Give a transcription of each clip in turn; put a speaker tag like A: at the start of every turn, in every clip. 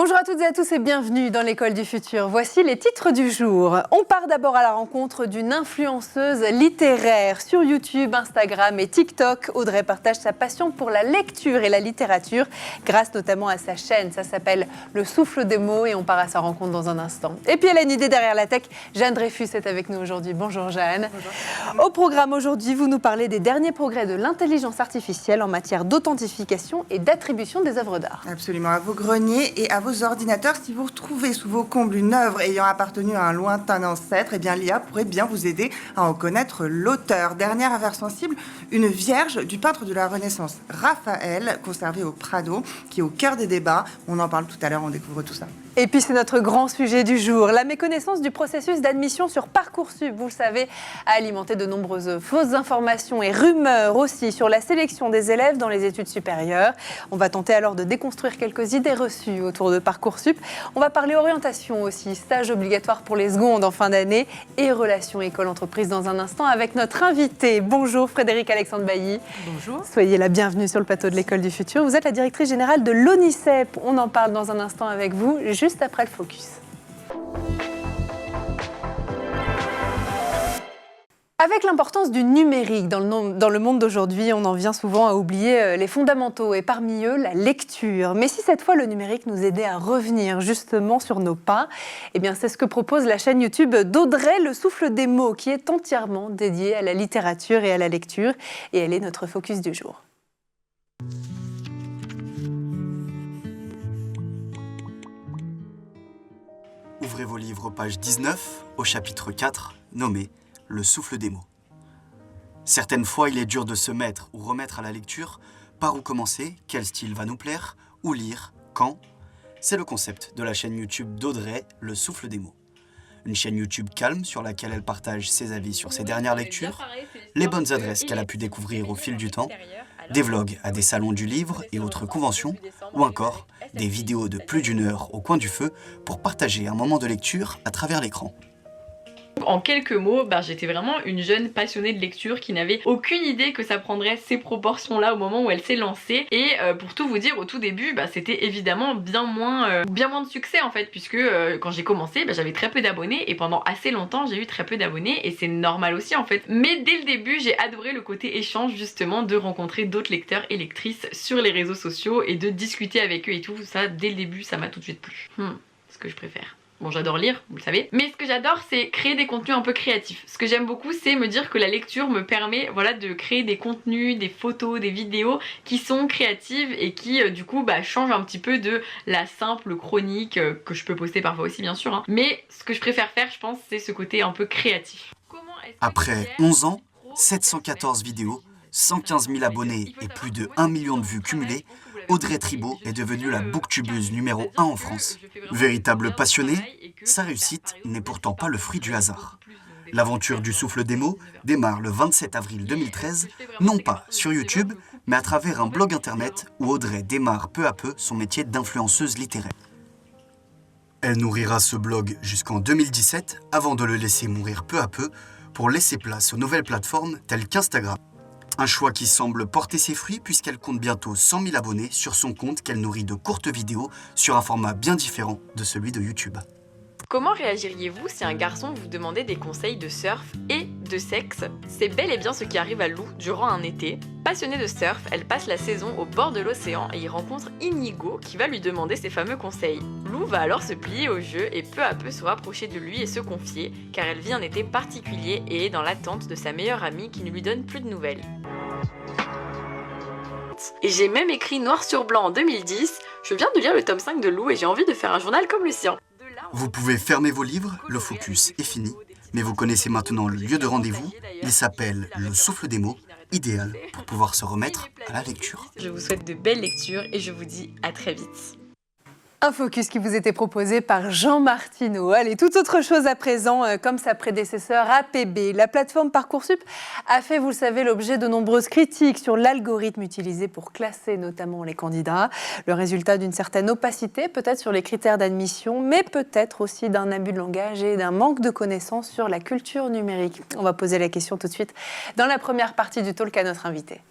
A: Bonjour à toutes et à tous et bienvenue dans l'école du futur. Voici les titres du jour. On part d'abord à la rencontre d'une influenceuse littéraire sur YouTube, Instagram et TikTok. Audrey partage sa passion pour la lecture et la littérature grâce notamment à sa chaîne. Ça s'appelle Le Souffle des mots et on part à sa rencontre dans un instant. Et puis elle a une idée derrière la tech. Jeanne Dreyfus est avec nous aujourd'hui. Bonjour Jeanne. Bonjour. Au programme aujourd'hui, vous nous parlez des derniers progrès de l'intelligence artificielle en matière d'authentification et d'attribution des œuvres d'art.
B: Absolument, à vos greniers et à vos ordinateurs, si vous retrouvez sous vos combles une œuvre ayant appartenu à un lointain ancêtre, eh bien l'IA pourrait bien vous aider à en connaître l'auteur. Dernière affaire sensible, une vierge du peintre de la Renaissance, Raphaël, conservée au Prado, qui est au cœur des débats. On en parle tout à l'heure, on découvre tout ça.
A: Et puis c'est notre grand sujet du jour, la méconnaissance du processus d'admission sur Parcoursup. Vous le savez, a alimenté de nombreuses fausses informations et rumeurs aussi sur la sélection des élèves dans les études supérieures. On va tenter alors de déconstruire quelques idées reçues autour de Parcoursup. On va parler orientation aussi, stage obligatoire pour les secondes en fin d'année et relations école-entreprise dans un instant avec notre invité. Bonjour Frédérique Alexandre Bailly.
C: Bonjour.
A: Soyez la bienvenue sur le plateau de l'école du futur. Vous êtes la directrice générale de l'ONICEP. On en parle dans un instant avec vous, juste après le focus. Avec l'importance du numérique dans le monde d'aujourd'hui, on en vient souvent à oublier les fondamentaux et parmi eux la lecture. Mais si cette fois le numérique nous aidait à revenir justement sur nos pas, eh bien c'est ce que propose la chaîne YouTube d'Audrey, Le Souffle des mots, qui est entièrement dédiée à la littérature et à la lecture. Et elle est notre focus du jour.
D: Ouvrez vos livres, page 19, au chapitre 4, nommé « Le souffle des mots ». Certaines fois, il est dur de se mettre ou remettre à la lecture. Par où commencer, quel style va nous plaire, où lire, quand. C'est le concept de la chaîne YouTube d'Audrey, Le Souffle des mots. Une chaîne YouTube calme sur laquelle elle partage ses avis sur ses dernières lectures, les bonnes adresses qu'elle a pu découvrir au fil du temps, des vlogs à des salons du livre et autres conventions, ou encore des vidéos de plus d'1 heure au coin du feu pour partager un moment de lecture à travers l'écran.
C: En quelques mots, j'étais vraiment une jeune passionnée de lecture qui n'avait aucune idée que ça prendrait ces proportions-là au moment où elle s'est lancée. Et pour tout vous dire, au tout début, c'était évidemment bien moins de succès en fait, puisque quand j'ai commencé, j'avais très peu d'abonnés et pendant assez longtemps, j'ai eu très peu d'abonnés et c'est normal aussi en fait. Mais dès le début, j'ai adoré le côté échange justement, de rencontrer d'autres lecteurs et lectrices sur les réseaux sociaux et de discuter avec eux et tout. Ça, dès le début, ça m'a tout de suite plu. Ce que je préfère. Bon, j'adore lire, vous le savez. Mais ce que j'adore, c'est créer des contenus un peu créatifs. Ce que j'aime beaucoup, c'est me dire que la lecture me permet, de créer des contenus, des photos, des vidéos qui sont créatives et qui, du coup, changent un petit peu de la simple chronique que je peux poster parfois aussi, bien sûr. Mais ce que je préfère faire, je pense, c'est ce côté un peu créatif.
D: Après 11 ans, 714 vidéos, 115 000 abonnés et plus de 1 million de vues cumulées, Audrey Tribaud est devenue la booktubeuse numéro 1 en France. Véritable passionnée, sa réussite n'est pourtant pas le fruit du hasard. L'aventure du souffle des mots démarre le 27 avril 2013, non pas sur YouTube, mais à travers un blog internet où Audrey démarre peu à peu son métier d'influenceuse littéraire. Elle nourrira ce blog jusqu'en 2017 avant de le laisser mourir peu à peu pour laisser place aux nouvelles plateformes telles qu'Instagram. Un choix qui semble porter ses fruits puisqu'elle compte bientôt 100 000 abonnés sur son compte qu'elle nourrit de courtes vidéos sur un format bien différent de celui de YouTube.
C: Comment réagiriez-vous si un garçon vous demandait des conseils de surf et de sexe? C'est bel et bien ce qui arrive à Lou durant un été. Passionnée de surf, elle passe la saison au bord de l'océan et y rencontre Inigo qui va lui demander ses fameux conseils. Lou va alors se plier au jeu et peu à peu se rapprocher de lui et se confier, car elle vit un été particulier et est dans l'attente de sa meilleure amie qui ne lui donne plus de nouvelles. Et j'ai même écrit noir sur blanc en 2010, je viens de lire le tome 5 de Lou et j'ai envie de faire un journal comme le sien.
D: Vous pouvez fermer vos livres, le focus est fini, mais vous connaissez maintenant le lieu de rendez-vous, il s'appelle Le Souffle des mots, idéal pour pouvoir se remettre à la lecture.
C: Je vous souhaite de belles lectures et je vous dis à très vite.
A: Un focus qui vous était proposé par Jean Martineau. Allez, toute autre chose à présent, comme sa prédécesseur APB. La plateforme Parcoursup a fait, vous le savez, l'objet de nombreuses critiques sur l'algorithme utilisé pour classer notamment les candidats. Le résultat d'une certaine opacité, peut-être sur les critères d'admission, mais peut-être aussi d'un abus de langage et d'un manque de connaissances sur la culture numérique. On va poser la question tout de suite dans la première partie du talk à notre invité.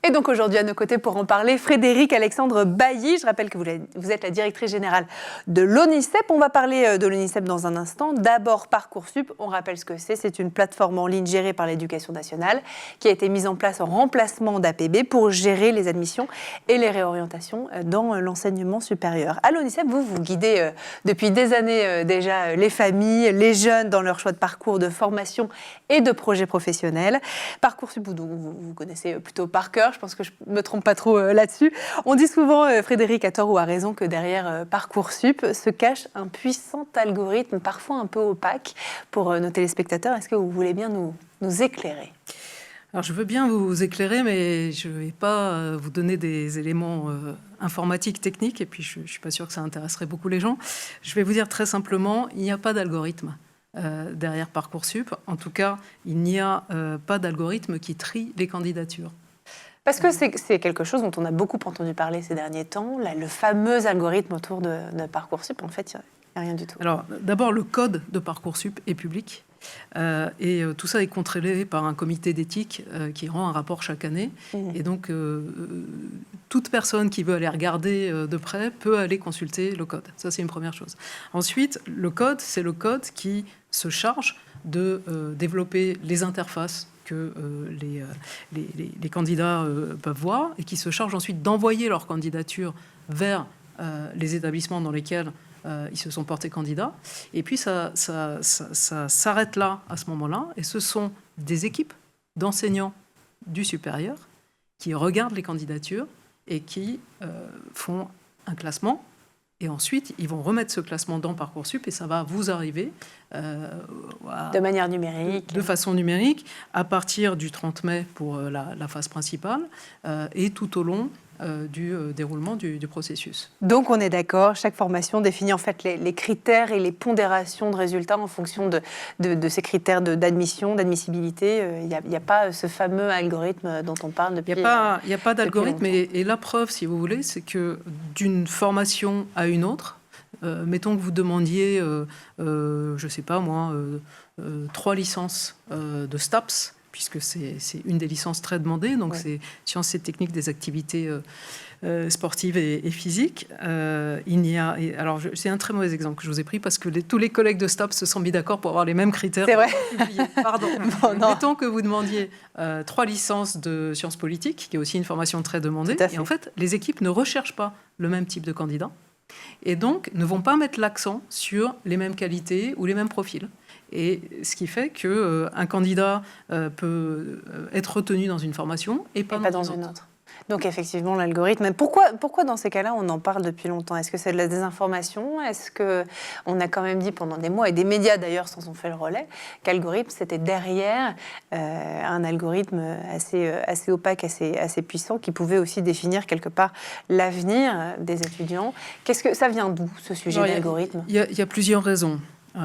A: Et donc aujourd'hui à nos côtés pour en parler, Frédérique Alexandre Bailly. Je rappelle que vous êtes la directrice générale de l'ONICEP. On va parler de l'ONICEP dans un instant. D'abord Parcoursup, on rappelle ce que c'est. C'est une plateforme en ligne gérée par l'Éducation nationale qui a été mise en place en remplacement d'APB pour gérer les admissions et les réorientations dans l'enseignement supérieur. À l'ONICEP, vous guidez depuis des années déjà les familles, les jeunes dans leur choix de parcours de formation et de projets professionnels. Parcoursup, vous connaissez plutôt par cœur. Je pense que je ne me trompe pas trop là-dessus. On dit souvent, Frédéric, à tort ou à raison, que derrière Parcoursup se cache un puissant algorithme, parfois un peu opaque pour nos téléspectateurs. Est-ce que vous voulez bien nous éclairer ?
E: Alors, je veux bien vous éclairer, mais je ne vais pas vous donner des éléments informatiques, techniques, et puis je ne suis pas sûre que ça intéresserait beaucoup les gens. Je vais vous dire très simplement, il n'y a pas d'algorithme derrière Parcoursup. En tout cas, il n'y a pas d'algorithme qui trie les candidatures.
A: Parce que c'est quelque chose dont on a beaucoup entendu parler ces derniers temps, le fameux algorithme autour de Parcoursup. En fait, il n'y a rien du tout.
E: Alors, d'abord, le code de Parcoursup est public. Et tout ça est contrôlé par un comité d'éthique qui rend un rapport chaque année. Et donc, toute personne qui veut aller regarder de près peut aller consulter le code. Ça, c'est une première chose. Ensuite, le code, c'est le code qui se charge de développer les interfaces que les candidats peuvent voir et qui se charge ensuite d'envoyer leur candidature vers les établissements dans lesquels ils se sont portés candidats. Et puis, ça s'arrête là, à ce moment-là. Et ce sont des équipes d'enseignants du supérieur qui regardent les candidatures et qui font un classement. Et ensuite, ils vont remettre ce classement dans Parcoursup et ça va vous arriver
A: de manière numérique.
E: De façon numérique, à partir du 30 mai pour la phase principale et tout au long du déroulement du processus.
A: Donc on est d'accord, chaque formation définit en fait les critères et les pondérations de résultats en fonction de ces critères d'admission, d'admissibilité. Il n'y a pas ce fameux algorithme dont on parle depuis.
E: Il n'y a pas d'algorithme et la preuve, si vous voulez, c'est que d'une formation à une autre, mettons que vous demandiez, je ne sais pas moi, 3 licences de STAPS, puisque c'est une des licences très demandées, donc c'est sciences et techniques des activités sportives et physiques. Alors, c'est un très mauvais exemple que je vous ai pris, parce que tous les collègues de STAPS se sont mis d'accord pour avoir les mêmes critères.
A: C'est vrai.
E: Pardon. Mettons que vous demandiez 3 licences de sciences politiques, qui est aussi une formation très demandée. Et en fait, les équipes ne recherchent pas le même type de candidat, et donc ne vont pas mettre l'accent sur les mêmes qualités ou les mêmes profils. Et ce qui fait qu'un candidat peut être retenu dans une formation et pas dans une autre.
A: Donc effectivement, l'algorithme. Pourquoi dans ces cas-là, on en parle depuis longtemps ? Est-ce que c'est de la désinformation ? Est-ce qu'on a quand même dit pendant des mois, et des médias d'ailleurs s'en sont fait le relais, qu'algorithme, c'était derrière un algorithme assez opaque, assez puissant, qui pouvait aussi définir quelque part l'avenir des étudiants. Ça vient d'où, ce sujet d'algorithme ?
E: Il y a plusieurs raisons.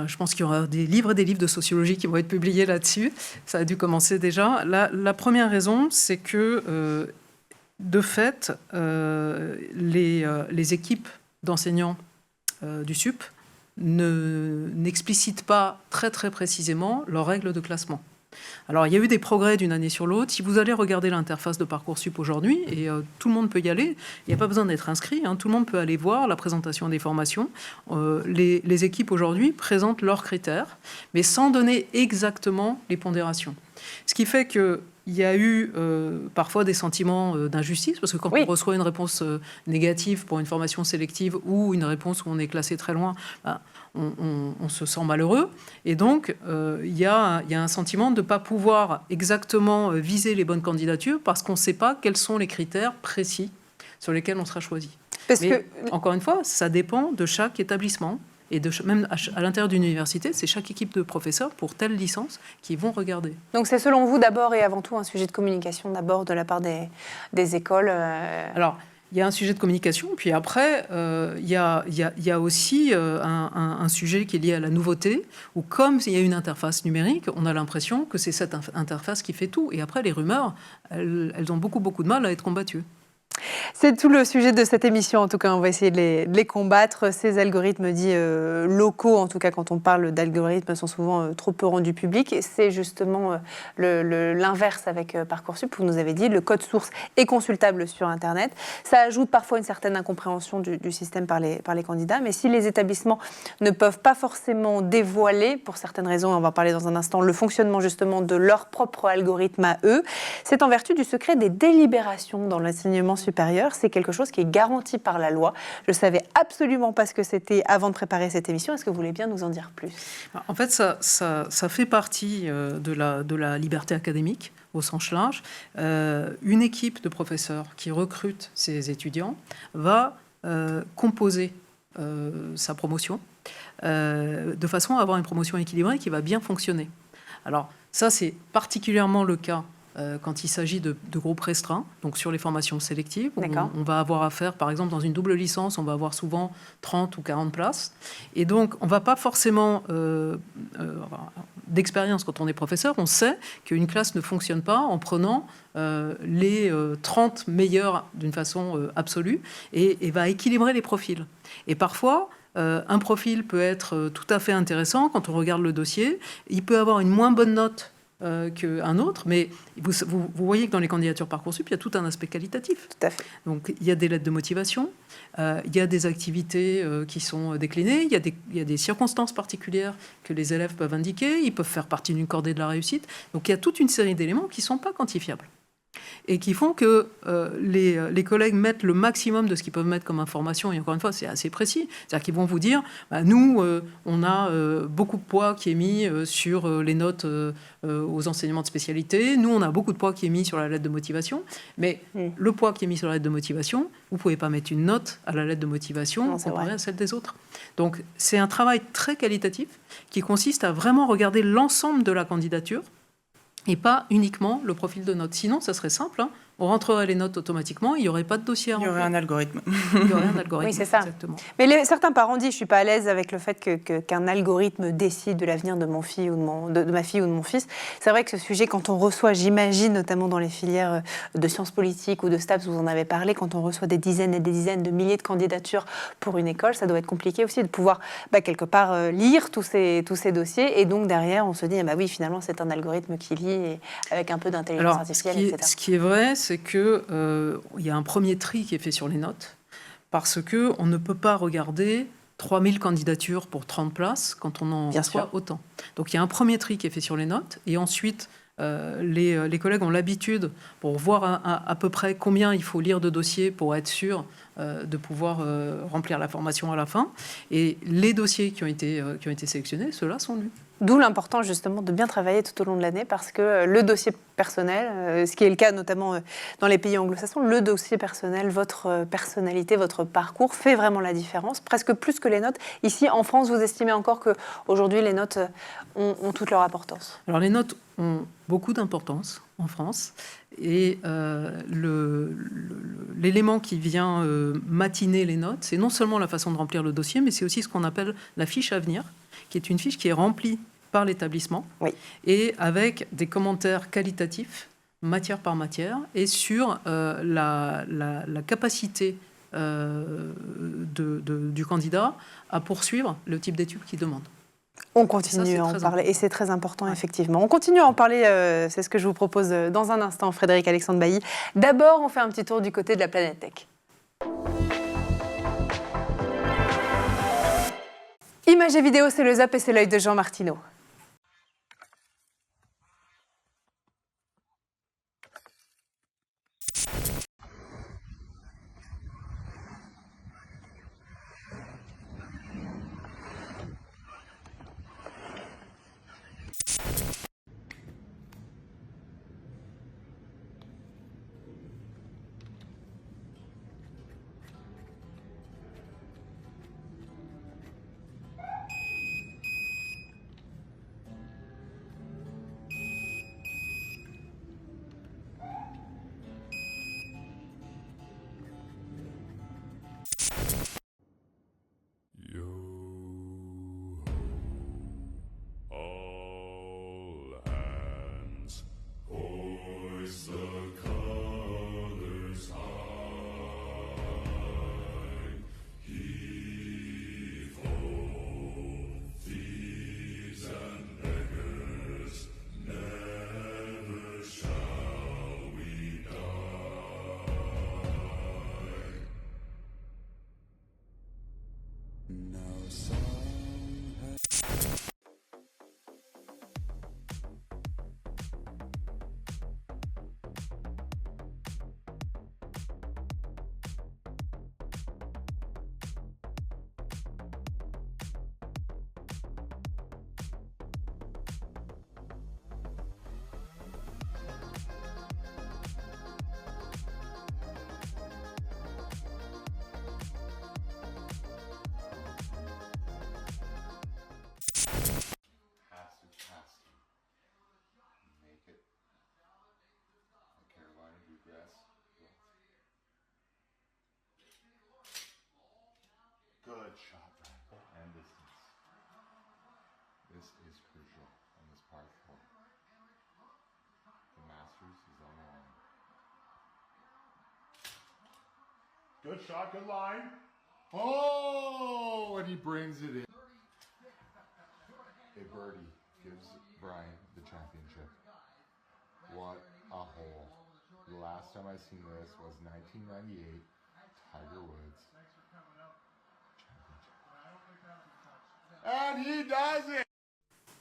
E: Je pense qu'il y aura des livres de sociologie qui vont être publiés là-dessus. Ça a dû commencer déjà. La première raison, c'est que, de fait, les équipes d'enseignants du SUP n'explicitent pas très, très précisément leurs règles de classement. Alors, il y a eu des progrès d'une année sur l'autre. Si vous allez regarder l'interface de Parcoursup aujourd'hui, et tout le monde peut y aller, il n'y a pas besoin d'être inscrit, tout le monde peut aller voir la présentation des formations. Les équipes aujourd'hui présentent leurs critères, mais sans donner exactement les pondérations. Ce qui fait qu'il y a eu parfois des sentiments d'injustice, parce que quand on reçoit une réponse négative pour une formation sélective ou une réponse où on est classé très loin, on se sent malheureux. Et donc, il y a un sentiment de ne pas pouvoir exactement viser les bonnes candidatures parce qu'on ne sait pas quels sont les critères précis sur lesquels on sera choisi. Encore une fois, ça dépend de chaque établissement. Et même à l'intérieur d'une université, c'est chaque équipe de professeurs pour telle licence qui vont regarder.
A: Donc c'est selon vous d'abord et avant tout un sujet de communication d'abord de la part des écoles
E: Alors, il y a un sujet de communication, puis après, il y a aussi un sujet qui est lié à la nouveauté, où comme il y a une interface numérique, on a l'impression que c'est cette interface qui fait tout. Et après, les rumeurs, elles ont beaucoup de mal à être combattues.
A: C'est tout le sujet de cette émission, en tout cas, on va essayer de les combattre. Ces algorithmes dits locaux, en tout cas quand on parle d'algorithmes, sont souvent trop peu rendus publics. C'est justement l'inverse avec Parcoursup, vous nous avez dit, le code source est consultable sur Internet. Ça ajoute parfois une certaine incompréhension du système par les candidats, mais si les établissements ne peuvent pas forcément dévoiler, pour certaines raisons, on va en parler dans un instant, le fonctionnement justement de leur propre algorithme à eux, c'est en vertu du secret des délibérations dans l'enseignement supérieur. C'est quelque chose qui est garanti par la loi. Je ne savais absolument pas ce que c'était avant de préparer cette émission. Est-ce que vous voulez bien nous en dire plus ?
E: En fait, ça fait partie de la liberté académique au sens large. Une équipe de professeurs qui recrute ces étudiants va composer sa promotion de façon à avoir une promotion équilibrée qui va bien fonctionner. Alors ça, c'est particulièrement le cas quand il s'agit de groupes restreints, donc sur les formations sélectives. On va avoir affaire, par exemple, dans une double licence, on va avoir souvent 30 ou 40 places. Et donc, on ne va pas forcément... d'expérience, quand on est professeur, on sait qu'une classe ne fonctionne pas en prenant les 30 meilleurs d'une façon absolue et va équilibrer les profils. Et parfois... un profil peut être tout à fait intéressant quand on regarde le dossier. Il peut avoir une moins bonne note qu'un autre, mais vous voyez que dans les candidatures Parcoursup, il y a tout un aspect qualitatif.
A: Tout à fait.
E: Donc, il y a des lettres de motivation, il y a des activités qui sont déclinées, il y a des circonstances particulières que les élèves peuvent indiquer, ils peuvent faire partie d'une cordée de la réussite. Donc, il y a toute une série d'éléments qui ne sont pas quantifiables et qui font que les collègues mettent le maximum de ce qu'ils peuvent mettre comme information. Et encore une fois, c'est assez précis. C'est-à-dire qu'ils vont vous dire, nous, on a beaucoup de poids qui est mis sur les notes aux enseignements de spécialité. Nous, on a beaucoup de poids qui est mis sur la lettre de motivation. Mais le poids qui est mis sur la lettre de motivation, vous ne pouvez pas mettre une note à la lettre de motivation comparée à celle des autres. Donc, c'est un travail très qualitatif qui consiste à vraiment regarder l'ensemble de la candidature et pas uniquement le profil de notes. Sinon, ça serait simple, hein. On rentrerait les notes automatiquement, il n'y aurait pas de dossier à remplir.
B: Il y aurait un algorithme.
E: Il y aurait un algorithme,
A: oui, c'est ça.
E: Exactement.
A: Mais certains parents disent, je ne suis pas à l'aise avec le fait qu'un algorithme décide de l'avenir de mon fille ou de ma fille ou de mon fils. C'est vrai que ce sujet, quand on reçoit, j'imagine, notamment dans les filières de sciences politiques ou de STAPS, vous en avez parlé, quand on reçoit des dizaines et des dizaines de milliers de candidatures pour une école, ça doit être compliqué aussi de pouvoir, quelque part, lire tous ces dossiers. Et donc, derrière, on se dit, oui, finalement, c'est un algorithme qui lit et avec un peu d'intelligence artificielle, etc.
E: Ce qui est vrai, c'est qu'il y a un premier tri qui est fait sur les notes, parce qu'on ne peut pas regarder 3000 candidatures pour 30 places quand on en reçoit autant. Donc il y a un premier tri qui est fait sur les notes, et ensuite les collègues ont l'habitude, pour voir à peu près combien il faut lire de dossiers pour être sûr de pouvoir remplir la formation à la fin. Et les dossiers qui ont été sélectionnés, ceux-là sont lus.
A: D'où l'importance justement de bien travailler tout au long de l'année, parce que le dossier personnel, ce qui est le cas notamment dans les pays anglo-saxons, le dossier personnel, votre personnalité, votre parcours fait vraiment la différence, presque plus que les notes. Ici, en France, vous estimez encore qu'aujourd'hui, les notes ont toute leur importance?
E: Alors les notes ont beaucoup d'importance en France, et l'élément qui vient matiner les notes, c'est non seulement la façon de remplir le dossier, mais c'est aussi ce qu'on appelle la fiche à venir, qui est une fiche qui est remplie par l'établissement, et avec des commentaires qualitatifs, matière par matière, et sur la capacité du candidat à poursuivre le type d'études qu'il demande.
A: On continue à en parler, et c'est très important, effectivement. On continue à en parler, c'est ce que je vous propose dans un instant, Frédéric Alexandre Bailly. D'abord, on fait un petit tour du côté de la planète tech. Images et vidéos, c'est le Zap et c'est l'œil de Jean Martineau.
F: Good shot, good line. Oh, and he brings it in. A birdie gives Brian the championship. What a hole. The last time I seen this was 1998, Tiger Woods. Championship. And he does it!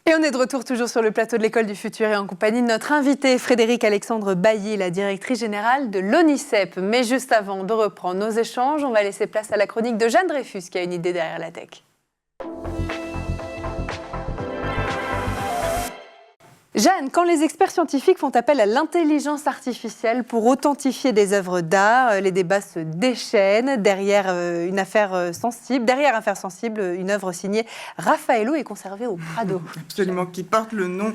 A: Et on est de retour toujours sur le plateau de l'École du Futur et en compagnie de notre invité Frédéric Alexandre Bailly, la directrice générale de l'ONICEP. Mais juste avant de reprendre nos échanges, on va laisser place à la chronique de Jeanne Dreyfus qui a une idée derrière la tech. Jeanne, quand les experts scientifiques font appel à l'intelligence artificielle pour authentifier des œuvres d'art, les débats se déchaînent. Derrière affaire sensible, une œuvre signée Raffaello est conservée au Prado.
B: Absolument, qui porte le nom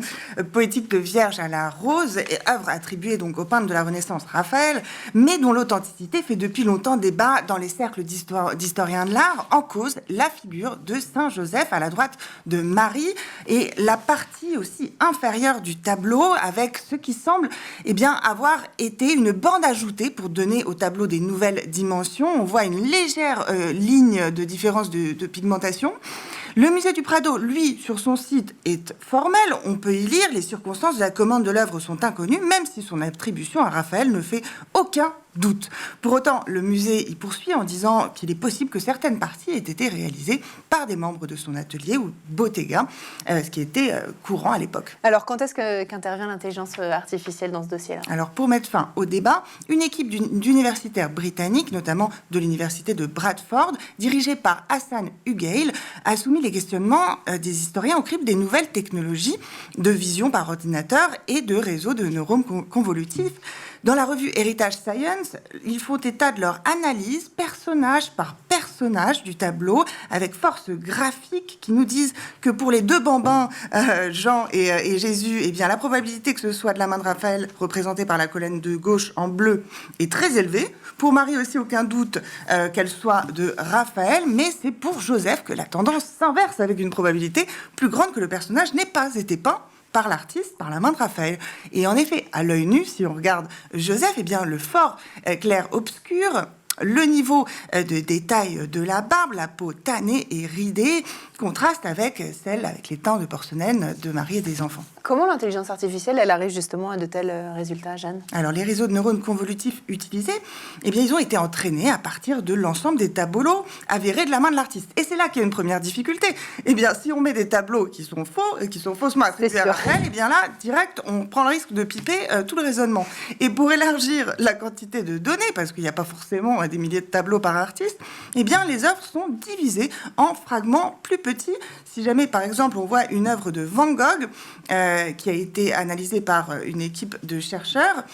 B: poétique de Vierge à la rose, et œuvre attribuée donc au peintre de la Renaissance Raphaël, mais dont l'authenticité fait depuis longtemps débat dans les cercles d'historiens de l'art. En cause, la figure de Saint Joseph à la droite de Marie et la partie aussi inférieure du tableau avec ce qui semble avoir été une bande ajoutée pour donner au tableau des nouvelles dimensions. On voit une légère ligne de différence de pigmentation. Le musée du Prado, lui, sur son site, est formel. On peut y lire. Les circonstances de la commande de l'œuvre sont inconnues, même si son attribution à Raphaël ne fait aucun doute. Pour autant, le musée y poursuit en disant qu'il est possible que certaines parties aient été réalisées par des membres de son atelier ou bottega, ce qui était courant à l'époque.
A: Alors, quand est-ce qu'intervient l'intelligence artificielle dans ce dossier-là ?
B: Alors, pour mettre fin au débat, une équipe d'universitaires britanniques, notamment de l'université de Bradford, dirigée par Hassan Hugail, a soumis les questionnements des historiens au crible des nouvelles technologies de vision par ordinateur et de réseaux de neurones convolutifs. Dans la revue Heritage Science, ils font état de leur analyse, personnage par personnage du tableau, avec force graphique, qui nous disent que pour les deux bambins, Jean et Jésus, la probabilité que ce soit de la main de Raphaël, représentée par la colonne de gauche en bleu, est très élevée. Pour Marie aussi, aucun doute qu'elle soit de Raphaël, mais c'est pour Joseph que la tendance s'inverse, avec une probabilité plus grande que le personnage n'ait pas été peint par l'artiste, par la main de Raphaël. Et en effet, à l'œil nu, si on regarde Joseph, le fort clair-obscur, le niveau de détail de la barbe, la peau tannée et ridée, contraste avec les teints de porcelaine de Marie et des enfants.
A: Comment l'intelligence artificielle, elle arrive justement à de tels résultats, Jeanne ? Alors,
B: les réseaux de neurones convolutifs utilisés, ils ont été entraînés à partir de l'ensemble des tableaux avérés de la main de l'artiste. Et c'est là qu'il y a une première difficulté. Si on met des tableaux qui sont faux, qui sont faussement attribués à Raphaël, là, direct, on prend le risque de piper tout le raisonnement. Et pour élargir la quantité de données, parce qu'il n'y a pas forcément des milliers de tableaux par artiste, les œuvres sont divisées en fragments plus petits. Si jamais, par exemple, on voit une œuvre de Van Gogh qui a été analysée par une équipe de chercheurs,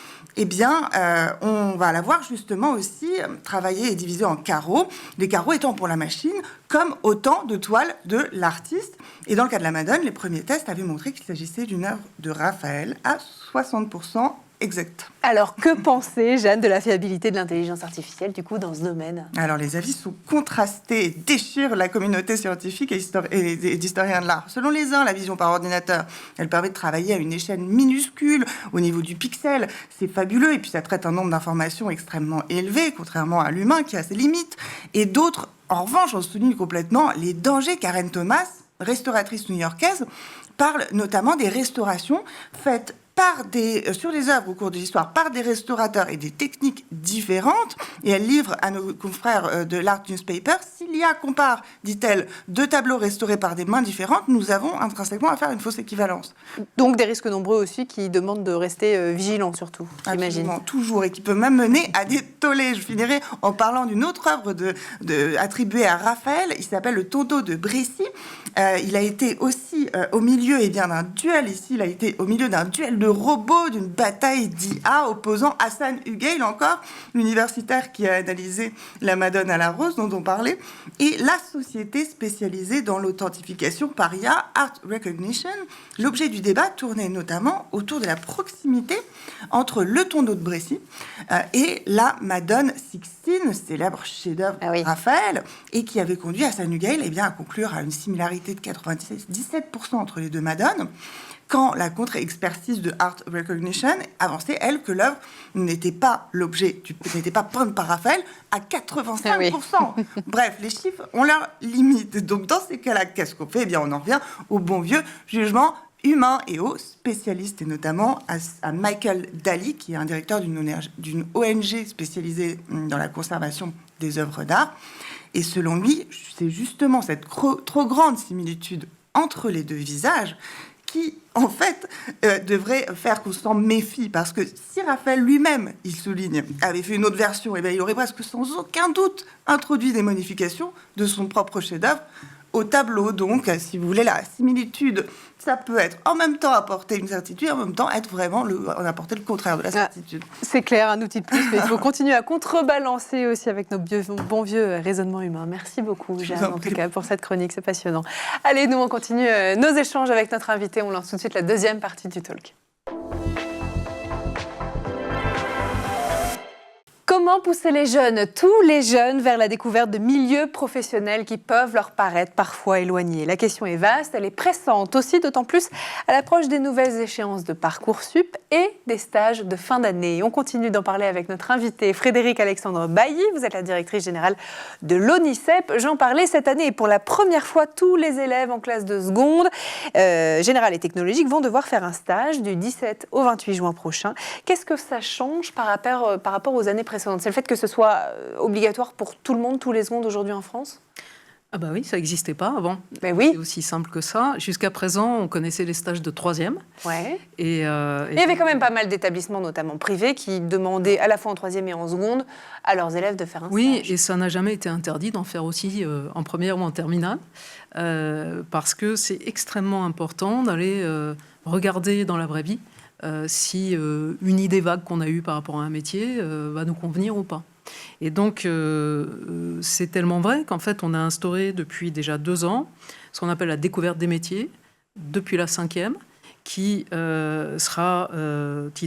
B: on va la voir justement aussi travaillée et divisée en carreaux, les carreaux étant pour la machine comme autant de toiles de l'artiste. Et dans le cas de la Madone, les premiers tests avaient montré qu'il s'agissait d'une œuvre de Raphaël à 60% exact.
A: Alors, que penser, Jeanne, de la fiabilité de l'intelligence artificielle, du coup, dans ce domaine ?
B: Alors, les avis sont contrastés et déchirent la communauté scientifique et d'historiens de l'art. Selon les uns, la vision par ordinateur, elle permet de travailler à une échelle minuscule, au niveau du pixel. C'est fabuleux, et puis ça traite un nombre d'informations extrêmement élevé, contrairement à l'humain qui a ses limites. Et d'autres, en revanche, en soulignent complètement les dangers. Karen Thomas, restauratrice new-yorkaise, parle notamment des restaurations faites sur des œuvres au cours de l'histoire par des restaurateurs et des techniques différentes, et elle livre à nos confrères de l'Art Newspaper: si l'IA compare, dit-elle, deux tableaux restaurés par des mains différentes, nous avons intrinsèquement à faire une fausse équivalence.
A: Donc des risques nombreux aussi qui demandent de rester vigilants surtout, j'imagine.
B: Absolument, toujours, et qui peut même mener à des tollés. Je finirai en parlant d'une autre œuvre attribuée à Raphaël, il s'appelle le Tonneau de Brécy. Il a été aussi au milieu d'un duel, ici il a été au milieu d'un duel de robots, d'une bataille d'IA opposant Hassan Huguel, encore l'universitaire qui a analysé la Madone à la rose dont on parlait, et la société spécialisée dans l'authentification par IA, Art Recognition. L'objet du débat tournait notamment autour de la proximité entre le Tombeau de Brécy et la Madone Sixtine, célèbre chef-d'œuvre de Raphaël, et qui avait conduit Hassan Huguel à conclure à une similarité de 97% entre les deux Madones, quand la contre-expertise de Art Recognition avançait, elle, que l'œuvre n'était pas peinte par Raphaël à 85%. Bref, les chiffres ont leurs limites. Donc, dans ces cas-là, qu'est-ce qu'on fait ? Eh bien, on en revient au bon vieux jugement humain et aux spécialistes, et notamment à Michael Daly, qui est un directeur d'une ONG spécialisée dans la conservation des œuvres d'art. Et selon lui, c'est justement cette trop grande similitude entre les deux visages qui, en fait, devrait faire qu'on s'en méfie. Parce que si Raphaël lui-même, il souligne, avait fait une autre version, eh bien, il aurait presque sans aucun doute introduit des modifications de son propre chef-d'œuvre au tableau. Donc, si vous voulez, la similitude, ça peut être en même temps apporter une certitude, en même temps être vraiment apporter le contraire de la certitude.
A: C'est clair, un outil de plus, mais il faut continuer à contrebalancer aussi avec nos bons vieux raisonnements humains. Merci beaucoup, Jeanne, en tout cas, pour cette chronique, c'est passionnant. Allez, nous, on continue nos échanges avec notre invité. On lance tout de suite la deuxième partie du talk. Comment pousser les jeunes, tous les jeunes, vers la découverte de milieux professionnels qui peuvent leur paraître parfois éloignés ? La question est vaste, elle est pressante aussi, d'autant plus à l'approche des nouvelles échéances de Parcoursup et des stages de fin d'année. On continue d'en parler avec notre invité Frédérique Alexandre Bailly. Vous êtes la directrice générale de l'ONICEP. J'en parlais cette année et pour la première fois, tous les élèves en classe de seconde, générale et technologique, vont devoir faire un stage du 17 au 28 juin prochain. Qu'est-ce que ça change par rapport aux années précédentes ? C'est le fait que ce soit obligatoire pour tout le monde, tous les secondes aujourd'hui en France ?
E: Ah bah oui, ça n'existait pas avant.
A: Ben oui.
E: C'est aussi simple que ça. Jusqu'à présent, on connaissait les stages de troisième.
A: Ouais.
E: Et
A: il y avait quand même pas mal d'établissements, notamment privés, qui demandaient à la fois en troisième et en seconde à leurs élèves de faire un stage.
E: Oui, et ça n'a jamais été interdit d'en faire aussi en première ou en terminale, parce que c'est extrêmement important d'aller regarder dans la vraie vie si une idée vague qu'on a eue par rapport à un métier va nous convenir ou pas. Et donc, c'est tellement vrai qu'en fait, on a instauré depuis déjà 2 ans ce qu'on appelle la découverte des métiers, depuis la 5e, qui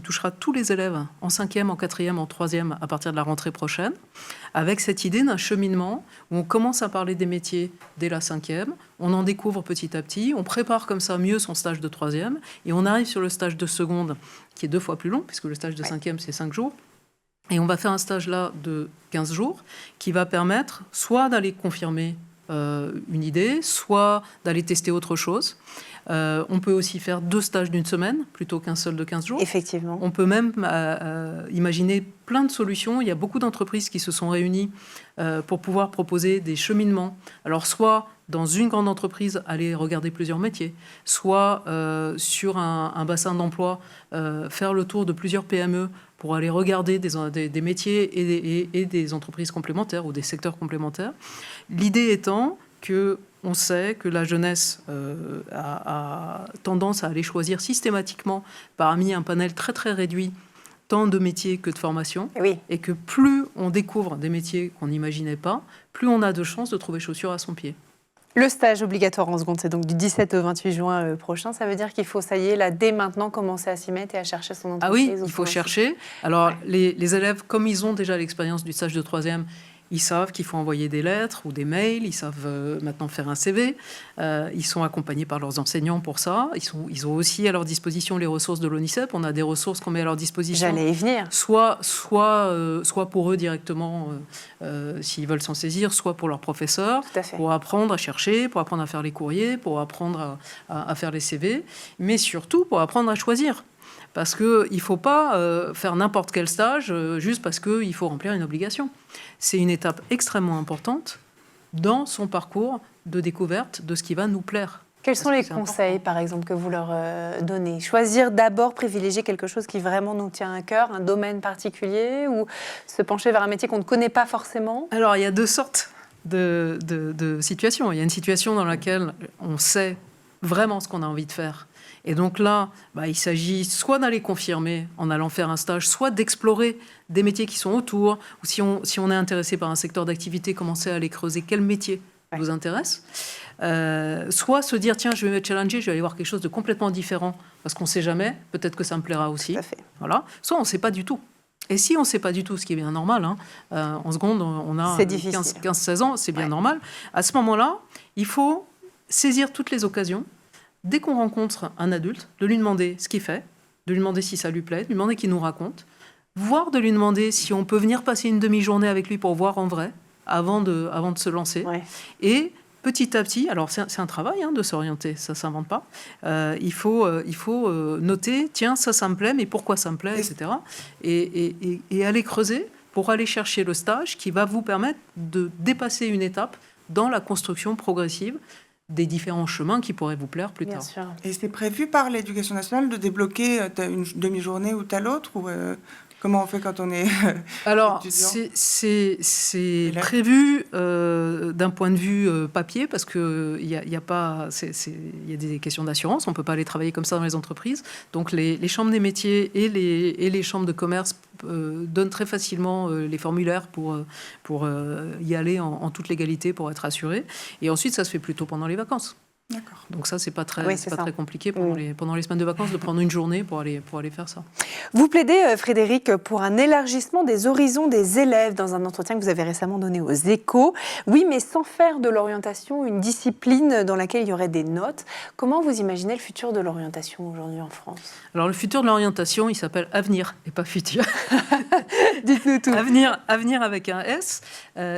E: touchera tous les élèves en 5e, en 4e, en 3e à partir de la rentrée prochaine, avec cette idée d'un cheminement où on commence à parler des métiers dès la 5e, on en découvre petit à petit, on prépare comme ça mieux son stage de 3e, et on arrive sur le stage de seconde, qui est 2 fois plus long, puisque le stage de 5e, c'est 5 jours. Et on va faire un stage là de 15 jours qui va permettre soit d'aller confirmer une idée, soit d'aller tester autre chose. On peut aussi faire 2 stages d'une semaine plutôt qu'un seul de 15 jours.
A: Effectivement.
E: On peut même imaginer plein de solutions. Il y a beaucoup d'entreprises qui se sont réunies pour pouvoir proposer des cheminements. Alors, soit dans une grande entreprise, aller regarder plusieurs métiers, soit sur un bassin d'emploi, faire le tour de plusieurs PME pour aller regarder des métiers et des entreprises complémentaires ou des secteurs complémentaires. L'idée étant qu'on sait que la jeunesse a tendance à aller choisir systématiquement parmi un panel très très réduit tant de métiers que de formations, et que plus on découvre des métiers qu'on n'imaginait pas, plus on a de chances de trouver chaussures à son pied.
A: Le stage obligatoire en seconde, c'est donc du 17 au 28 juin prochain. Ça veut dire qu'il faut, ça y est, là, dès maintenant, commencer à s'y mettre et à chercher son entreprise.
E: Ah oui, il faut chercher. Alors, les élèves, comme ils ont déjà l'expérience du stage de 3e, ils savent qu'il faut envoyer des lettres ou des mails, ils savent maintenant faire un CV, ils sont accompagnés par leurs enseignants pour ça, ils ont aussi à leur disposition les ressources de l'ONICEP, on a des ressources qu'on met à leur disposition.
A: J'allais y venir.
E: Soit pour eux directement, s'ils veulent s'en saisir, soit pour leurs professeurs, pour apprendre à chercher, pour apprendre à faire les courriers, pour apprendre à faire les CV, mais surtout pour apprendre à choisir. Parce qu'il ne faut pas faire n'importe quel stage juste parce qu'il faut remplir une obligation. C'est une étape extrêmement importante dans son parcours de découverte de ce qui va nous plaire.
A: Quels sont les conseils, par exemple, que vous leur donnez ? Choisir d'abord, privilégier quelque chose qui vraiment nous tient à cœur, un domaine particulier, ou se pencher vers un métier qu'on ne connaît pas forcément ?
E: Alors, il y a 2 sortes de situations. Il y a une situation dans laquelle on sait vraiment ce qu'on a envie de faire Et donc là, il s'agit soit d'aller confirmer en allant faire un stage, soit d'explorer des métiers qui sont autour, ou si on est intéressé par un secteur d'activité, commencer à aller creuser quel métier vous intéresse. Soit se dire, tiens, je vais me challenger, je vais aller voir quelque chose de complètement différent, parce qu'on ne sait jamais, peut-être que ça me plaira aussi.
A: Tout à fait.
E: Voilà. Soit on ne sait pas du tout. Et si on ne sait pas du tout, ce qui est bien normal, en seconde, on a 15-16 ans, c'est bien normal. À ce moment-là, il faut saisir toutes les occasions, dès qu'on rencontre un adulte, de lui demander ce qu'il fait, de lui demander si ça lui plaît, de lui demander qu'il nous raconte, voire de lui demander si on peut venir passer une demi-journée avec lui pour voir en vrai, avant de se lancer. Ouais. Et petit à petit, alors c'est un travail de s'orienter, ça ne s'invente pas. Il faut noter, tiens, ça me plaît, mais pourquoi ça me plaît, etc. Et aller creuser pour aller chercher le stage qui va vous permettre de dépasser une étape dans la construction progressive des différents chemins qui pourraient vous plaire plus tard.
A: Sûr.
B: Et c'est prévu par l'Éducation nationale de débloquer une demi-journée ou telle autre ou comment on fait quand on est
E: Alors,
B: étudiant?
E: c'est prévu d'un point de vue papier, parce qu'il y a des questions d'assurance, on ne peut pas aller travailler comme ça dans les entreprises. Donc, les chambres des métiers et les chambres de commerce donnent très facilement les formulaires pour y aller en toute légalité, pour être assuré. Et ensuite, ça se fait plutôt pendant les vacances.
B: D'accord.
E: Donc ça, c'est pas très compliqué pendant les semaines de vacances de prendre une journée pour aller faire ça.
A: Vous plaidez, Frédéric, pour un élargissement des horizons des élèves dans un entretien que vous avez récemment donné aux Échos. Oui, mais sans faire de l'orientation une discipline dans laquelle il y aurait des notes. Comment vous imaginez le futur de l'orientation aujourd'hui en France ?
E: Alors le futur de l'orientation, il s'appelle Avenir et pas Futur.
A: Dites-nous tout.
E: Avenir avec un S.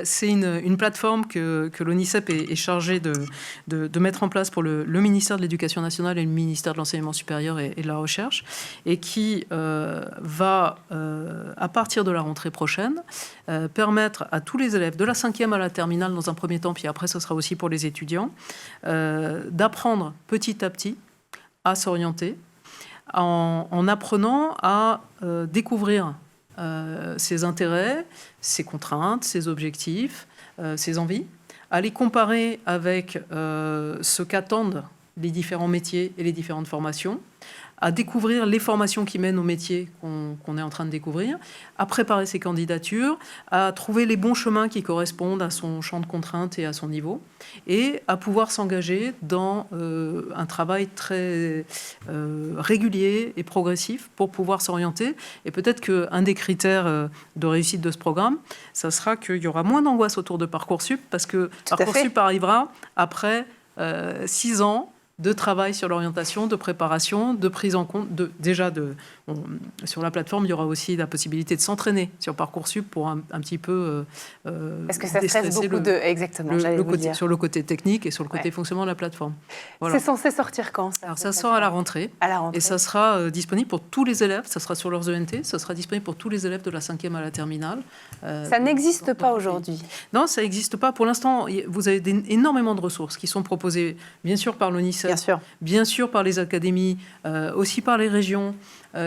E: C'est une plateforme que l'ONICEP est chargé de mettre en place pour le ministère de l'Éducation nationale et le ministère de l'Enseignement supérieur et de la Recherche, et qui va, à partir de la rentrée prochaine, permettre à tous les élèves, de la 5e à la terminale dans un premier temps, puis après ce sera aussi pour les étudiants, d'apprendre petit à petit à s'orienter en apprenant à découvrir ses intérêts, ses contraintes, ses objectifs, ses envies, à les comparer avec ce qu'attendent les différents métiers et les différentes formations, à découvrir les formations qui mènent aux métiers qu'on est en train de découvrir, à préparer ses candidatures, à trouver les bons chemins qui correspondent à son champ de contraintes et à son niveau, et à pouvoir s'engager dans un travail très régulier et progressif pour pouvoir s'orienter. Et peut-être qu'un des critères de réussite de ce programme, ça sera qu'il y aura moins d'angoisse autour de Parcoursup, parce que Parcoursup arrivera après 6 ans de travail sur l'orientation, de préparation, de prise en compte. Sur la plateforme, il y aura aussi la possibilité de s'entraîner sur Parcoursup pour un petit peu
A: parce que ça stresse beaucoup exactement,
E: sur le côté technique et sur le côté fonctionnement de la plateforme.
A: Voilà. C'est censé sortir quand ça?
E: Alors ça sort à la rentrée. Et ça sera disponible pour tous les élèves. Ça sera sur leurs ENT. Ça sera disponible pour tous les élèves de la 5e à la terminale.
A: Ça n'existe pas aujourd'hui?
E: Non, ça n'existe pas. Pour l'instant, vous avez énormément de ressources qui sont proposées, bien sûr, par l'ONICEP, bien sûr par les académies, aussi par les régions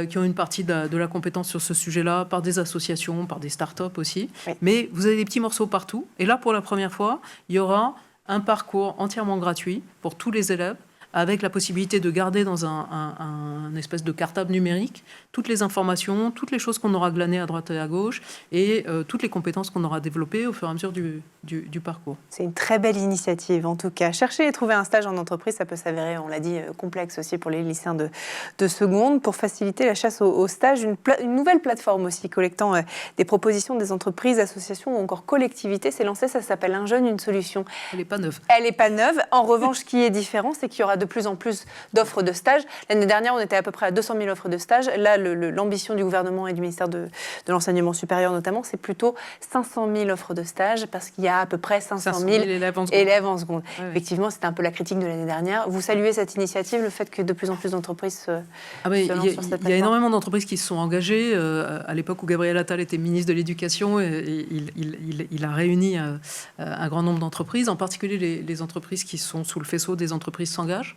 E: qui ont une partie de la compétence sur ce sujet-là, par des associations, par des start-up aussi. Oui. Mais vous avez des petits morceaux partout. Et là, pour la première fois, il y aura un parcours entièrement gratuit pour tous les élèves, avec la possibilité de garder dans un espèce de cartable numérique toutes les informations, toutes les choses qu'on aura glanées à droite et à gauche, et toutes les compétences qu'on aura développées au fur et à mesure du parcours.
A: C'est une très belle initiative, en tout cas. Chercher et trouver un stage en entreprise, ça peut s'avérer, on l'a dit, complexe aussi pour les lycéens de seconde. Pour faciliter la chasse aux stages, une nouvelle plateforme aussi, collectant des propositions des entreprises, associations ou encore collectivités, s'est lancée. Ça s'appelle Un jeune, une solution.
E: Elle n'est pas neuve.
A: Elle n'est pas neuve. En revanche, ce qui est différent, c'est qu'il y aura de plus en plus d'offres de stages. L'année dernière, on était à peu près à 200 000 offres de stages. Là, l'ambition du gouvernement et du ministère de l'Enseignement supérieur notamment, c'est plutôt 500 000 offres de stages, parce qu'il y a à peu près 500 000 élèves en seconde. Ouais. Effectivement, c'était un peu la critique de l'année dernière. Vous saluez cette initiative, le fait que de plus en plus d'entreprises se lancent sur cette plateforme?
E: Il y a énormément d'entreprises qui se sont engagées. À l'époque où Gabriel Attal était ministre de l'Éducation, il a réuni un grand nombre d'entreprises, en particulier les entreprises qui sont sous le faisceau des entreprises s'engagent.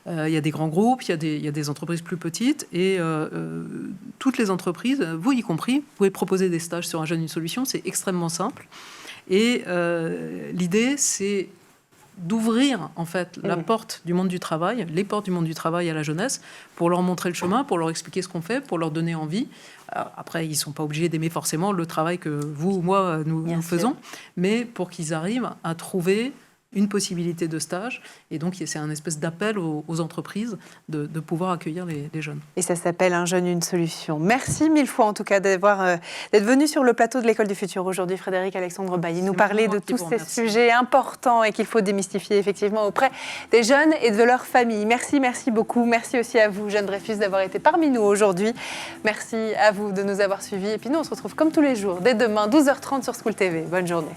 E: Il y a des grands groupes, il y a des entreprises plus petites, et toutes les entreprises, vous y compris, vous pouvez proposer des stages sur Un jeune, une solution. C'est extrêmement simple. Et l'idée, c'est d'ouvrir en fait la porte du monde du travail, les portes du monde du travail à la jeunesse, pour leur montrer le chemin, pour leur expliquer ce qu'on fait, pour leur donner envie. Après, ils ne sont pas obligés d'aimer forcément le travail que vous ou moi nous faisons, mais pour qu'ils arrivent à trouver une possibilité de stage. Et donc, c'est un espèce d'appel aux entreprises de pouvoir accueillir les jeunes.
A: Et ça s'appelle Un jeune, une solution. Merci mille fois, en tout cas, d'être venu sur le plateau de l'École du Futur aujourd'hui, Frédéric Alexandre Bailly, nous parler de tous ces sujets importants et qu'il faut démystifier effectivement auprès des jeunes et de leurs familles. Merci, merci beaucoup. Merci aussi à vous, Jeanne Dreyfus, d'avoir été parmi nous aujourd'hui. Merci à vous de nous avoir suivis. Et puis nous, on se retrouve comme tous les jours, dès demain, 12h30 sur School TV. Bonne journée.